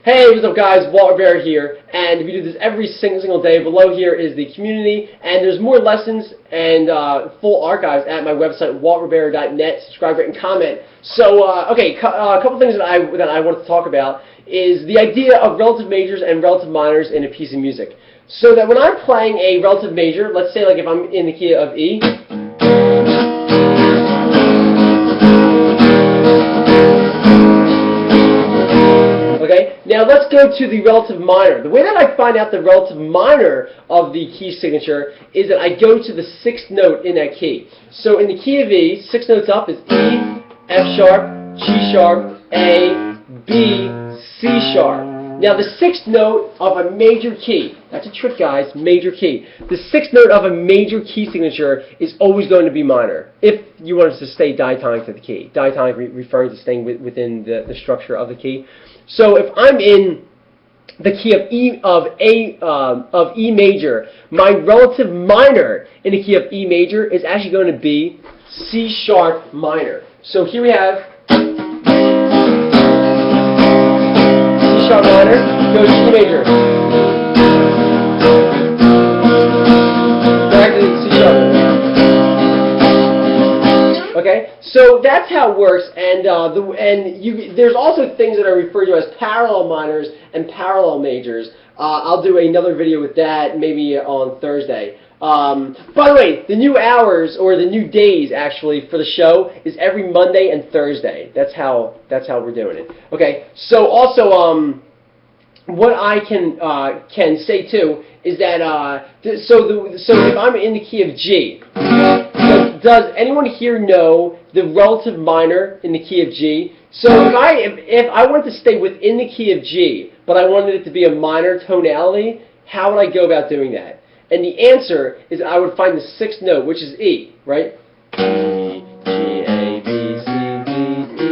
Hey, what's up guys, Walter Bear here, and we do this every single day. Below here is the community, and there's more lessons and full archives at my website, walterbear.net. Subscribe, rate, and comment. So, okay, a couple things that I want to talk about is the idea of relative majors and relative minors in a piece of music. So that when I'm playing a relative major, let's say like if I'm in the key of E, okay, now let's go to the relative minor. The way that I find out the relative minor of the key signature is that I go to the sixth note in that key. So in the key of E, 6 notes up is E, F sharp, G sharp, A, B, C sharp. Now the sixth note of a major key, that's a trick guys, major key. The sixth note of a major key signature is always going to be minor, if you want us to stay diatonic to the key. Diatonic referring to staying within the structure of the key. So if I'm in the key of E major, my relative minor in the key of E major is actually going to be C sharp minor. So here we have C sharp minor goes to E major. Back to C sharp. Okay, so that's how it works, and there's also things that are referred to as parallel minors and parallel majors. I'll do another video with that maybe on Thursday. By the way, the new hours, or the new days actually for the show, is every Monday and Thursday. That's how we're doing it. Okay, so also what I can say too is that so if I'm in the key of G. Does anyone here know the relative minor in the key of G? So if I wanted to stay within the key of G, but I wanted it to be a minor tonality, how would I go about doing that? And the answer is I would find the sixth note, which is E, right? E, G, A, B, C, D, E.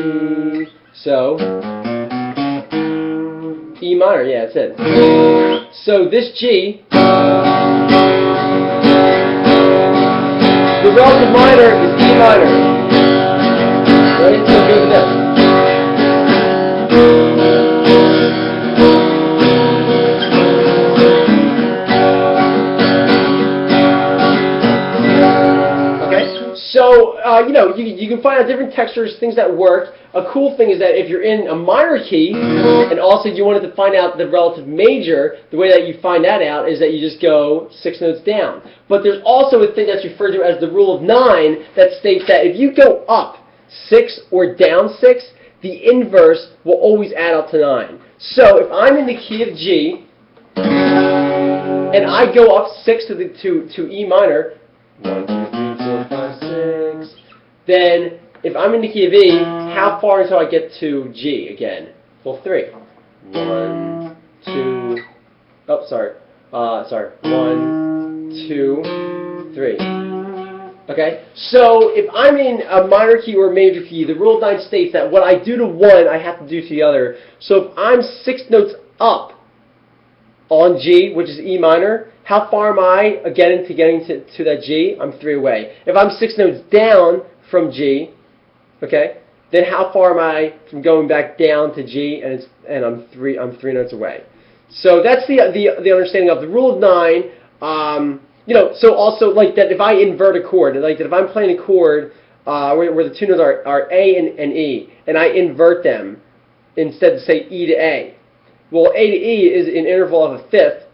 So, E minor, yeah, that's it. So this G, the relative minor is E minor. Right? So it goes with this. Okay? So, you can find out different textures, things that work. A cool thing is that if you're in a minor key, and also you wanted to find out the relative major, the way that you find that out is that you just go 6 notes down. But there's also a thing that's referred to as the rule of 9 that states that if you go up 6 or down 6, the inverse will always add up to 9. So if I'm in the key of G, and I go up 6 to E minor, 1, 2, 3, 4, 5, 6, then if I'm in the key of E, how far until I get to G again? Well, 3. 1, 2, oh, sorry. 1, 2, 3. Okay? So, if I'm in a minor key or a major key, the rule of 9 states that what I do to one, I have to do to the other. So, if I'm 6 notes up on G, which is E minor, how far am I getting to that G? I'm 3 away. If I'm 6 notes down from G, okay, then how far am I from going back down to G, and I'm 3 notes away. So that's the understanding of the rule of 9. So also like that if I invert a chord, like that if I'm playing a chord where the two notes are A and E, and I invert them instead of say E to A. Well, A to E is an interval of a fifth.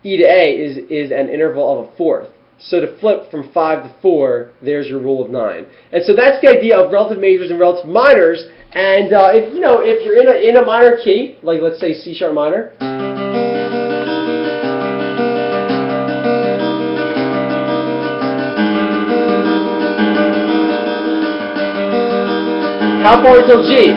E to A is an interval of a fourth. So to flip from 5 to 4, there's your rule of 9. And so that's the idea of relative majors and relative minors. And if you're in a minor key, like let's say C sharp minor, how far until G?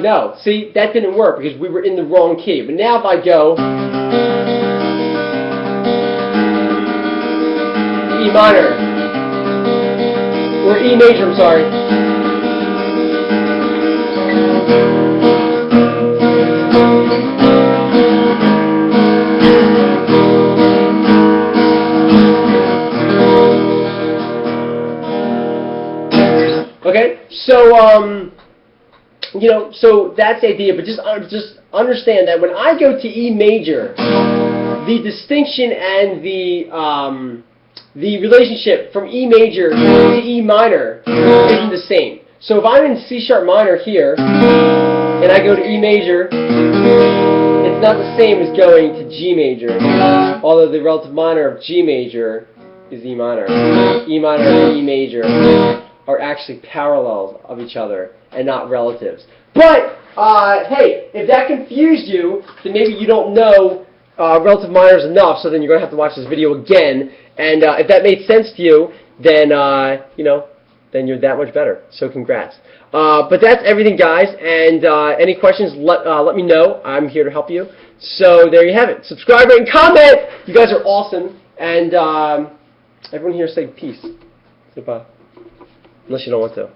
No, see, that didn't work because we were in the wrong key. But now if I go E minor, or E major, I'm sorry. So, you know, so that's the idea, but just understand that when I go to E major, the distinction and the relationship from E major to E minor isn't the same. So if I'm in C sharp minor here, and I go to E major, it's not the same as going to G major, although the relative minor of G major is E minor. E minor and E major are actually parallels of each other and not relatives. But, hey, if that confused you, then maybe you don't know relative minors enough, so then you're going to have to watch this video again. And if that made sense to you, then, you know, then you're that much better. So congrats. But that's everything, guys. And any questions, let me know. I'm here to help you. So there you have it. Subscribe, rate, and comment. You guys are awesome. And everyone here say peace. Goodbye. Unless you don't want to.